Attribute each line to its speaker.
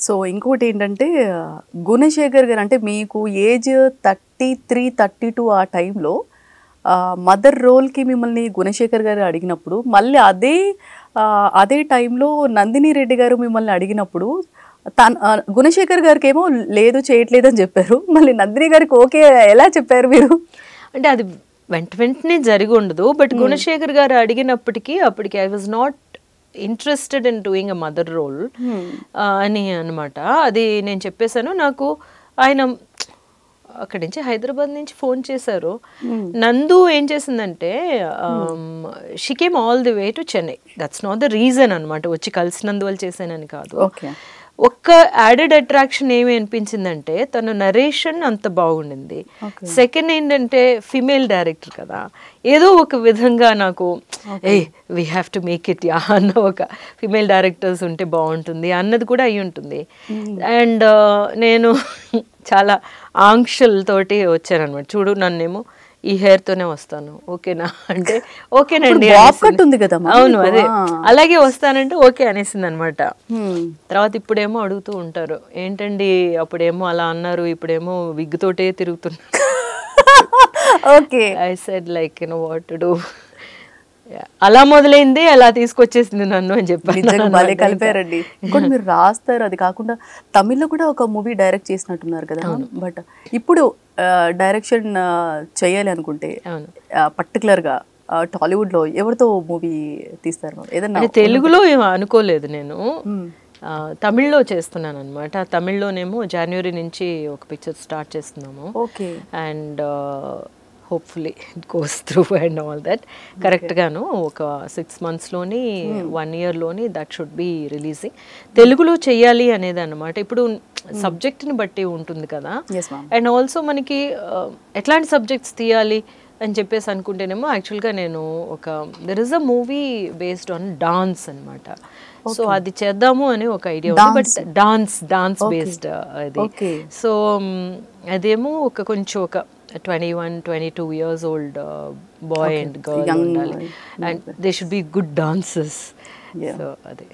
Speaker 1: So ఇంకోటి ఏంటంటే గుణశేఖర్ గారు అంటే మీకు ఏజ్ 33, 32 ఆ టైంలో మదర్ రోల్కి మిమ్మల్ని గుణశేఖర్ గారు అడిగినప్పుడు మళ్ళీ అదే టైంలో నందిని రెడ్డి గారు మిమ్మల్ని అడిగినప్పుడు గుణశేఖర్ గారికి ఏమో లేదు చేయట్లేదు అని చెప్పారు. మళ్ళీ నందిని గారికి ఓకే ఎలా చెప్పారు మీరు?
Speaker 2: అంటే అది వెంటనే జరిగి ఉండదు. బట్ గుణశేఖర్ గారు అడిగినప్పటికీ అప్పటికి I was not interested in doing a mother role అని అనమాట. అది నేను చెప్పేశాను. నాకు ఆయన అక్కడి నుంచి హైదరాబాద్ నుంచి ఫోన్ చేశారు. నందు ఏం చేసిందంటే she came all the way to Chennai. That's not the reason అనమాట వచ్చి కలిసినందువల్ల చేశానని కాదు. ఒక్క యాడెడ్ అట్రాక్షన్ ఏమి అనిపించిందంటే తన నరేషన్ అంత బాగుండింది. సెకండ్ ఏంటంటే ఫిమేల్ డైరెక్టర్ కదా, ఏదో ఒక విధంగా నాకు we have to make it yeah అన్న ఒక ఫిమేల్ డైరెక్టర్స్ ఉంటే బాగుంటుంది అన్నది కూడా అయి ఉంటుంది. అండ్ నేను చాలా ఆంక్షలతోటి వచ్చానమాట. చూడు నన్నేమో ఈ హెయిర్ తోనే వస్తాను ఓకేనా అంటే ఓకేనండి. అవును అదే అలాగే వస్తానంటే ఓకే అనేసింది అనమాట. తర్వాత ఇప్పుడేమో అడుగుతూ ఉంటారు ఏంటండి అప్పుడేమో అలా అన్నారు ఇప్పుడేమో విగ్ తోటే తిరుగుతున్నారు. I said like you know what to do. అలా మొదలైంది అలా తీసుకొచ్చేసింది నన్ను అని చెప్పారు.
Speaker 1: కలిపారండి. ఇంకోటి మీరు రాస్తారు, అది కాకుండా తమిళ్లో కూడా ఒక మూవీ డైరెక్ట్ చేసినట్టున్నారు కదా. బట్ ఇప్పుడు డైరెక్షన్ చేయాలి అనుకుంటే పర్టికులర్ గా టాలీవుడ్ లో ఎవరితో మూవీ తీస్తారు? ఏదన్నా
Speaker 2: తెలుగులో అనుకోలేదు నేను, తమిళ్లో చేస్తున్నాను అనమాట. తమిళ్లోనేమో జనవరి నుంచి ఒక పిక్చర్ స్టార్ట్ చేస్తున్నాము. And hopefully it goes through and all that. కరెక్ట్గాను ఒక 6 monthsలోని 1 yearలోని దట్ షుడ్ బి రిలీజింగ్. తెలుగులో చెయ్యాలి అనేది అనమాట. ఇప్పుడు సబ్జెక్ట్ని బట్టి ఉంటుంది కదా. అండ్ ఆల్సో మనకి ఎట్లాంటి సబ్జెక్ట్స్ తీయాలి అని చెప్పేసి అనుకుంటేనేమో యాక్చువల్గా నేను there is a movie based on dance అనమాట. సో అది చేద్దాము అని ఒక ఐడియా ఉంది. బట్ డాన్స్ బేస్డ్ అది. సో అదేమో కొంచెం ఒక 21-22 years old boy and girl ఉండాలి. And they should be good dancers. So అదే.